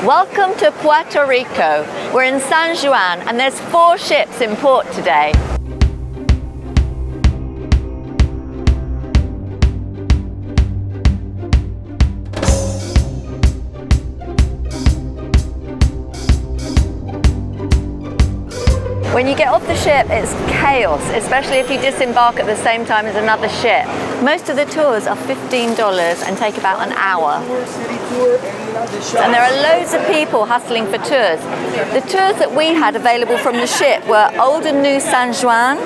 Welcome to Puerto Rico. We're in San Juan and there's 4 ships in port today. When you get off the ship, it's chaos, especially if you disembark at the same time as another ship. Most of the tours are $15 and take about an hour. And there are loads of people hustling for tours. The tours that we had available from the ship were Old and New San Juan,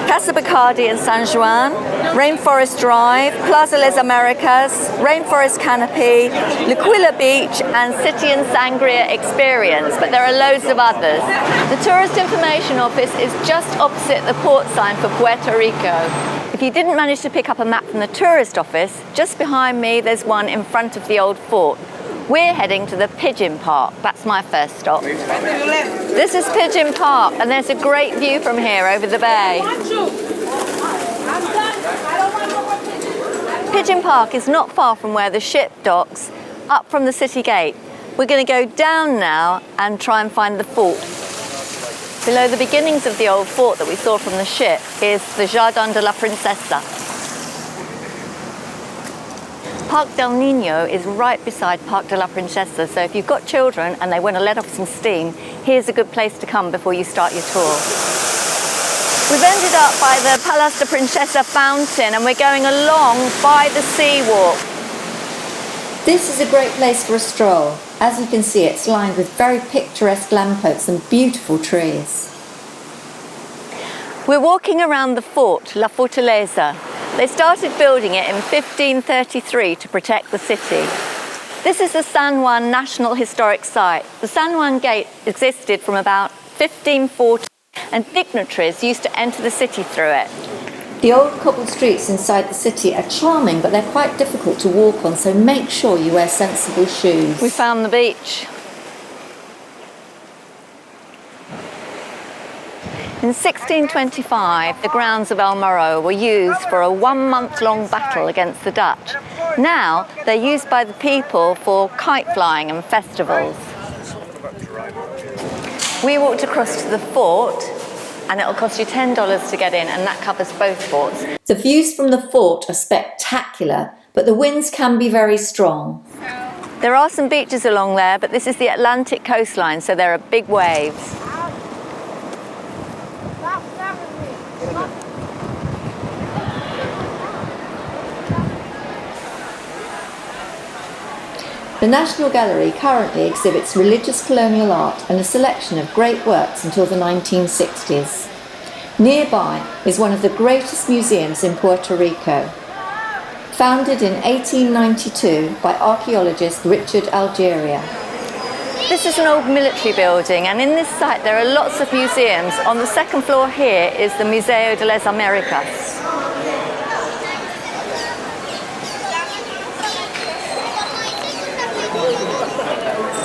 Casa Bacardi in San Juan, Rainforest Drive, Plaza Les Americas, Rainforest Canopy, L'Aquila Beach, and City and Sangria Experience, but there are loads of others. The Tourist Information Office is just opposite the port sign for Puerto Rico. If you didn't manage to pick up a map from the tourist office, just behind me there's one in front of the old fort. We're heading to the Pigeon Park. That's my first stop. This is Pigeon Park, and there's a great view from here over the bay. Pigeon Park is not far from where the ship docks, up from the city gate. We're going to go down now and try and find the fort. Below the beginnings of the old fort that we saw from the ship is the Jardin de la Princesa. Park del Niño is right beside Park de la Princesa, so if you've got children and they want to let off some steam, here's a good place to come before you start your tour. We've ended up by the Palace de Princesa fountain and we're going along by the sea walk. This is a great place for a stroll. As you can see, it's lined with very picturesque lampposts and beautiful trees. We're walking around the fort, La Fortaleza. They started building it in 1533 to protect the city. This is the San Juan National Historic Site. The San Juan Gate existed from about 1540 and dignitaries used to enter the city through it. The old cobbled streets inside the city are charming, but they're quite difficult to walk on, so make sure you wear sensible shoes. We found the beach. In 1625, the grounds of El Morro were used for a 1-month-long battle against the Dutch. Now, they're used by the people for kite flying and festivals. We walked across to the fort, and it'll cost you $10 to get in, and that covers both forts. The views from the fort are spectacular, but the winds can be very strong. There are some beaches along there, but this is the Atlantic coastline, so there are big waves. The National Gallery currently exhibits religious colonial art and a selection of great works until the 1960s. Nearby is one of the greatest museums in Puerto Rico. Founded in 1892 by archaeologist Richard Algeria. This is an old military building, and in this site there are lots of museums. On the second floor here is the Museo de las Americas.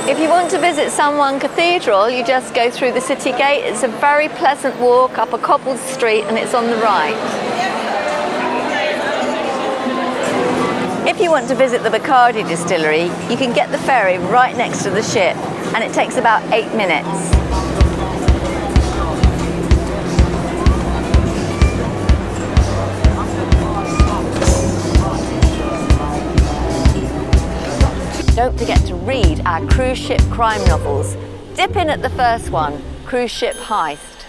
If you want to visit San Juan Cathedral, you just go through the city gate. It's a very pleasant walk up a cobbled street and it's on the right. If you want to visit the Bacardi Distillery, you can get the ferry right next to the ship and it takes about 8 minutes. Don't forget to read our cruise ship crime novels. Dip in at the first one, Cruise Ship Heist.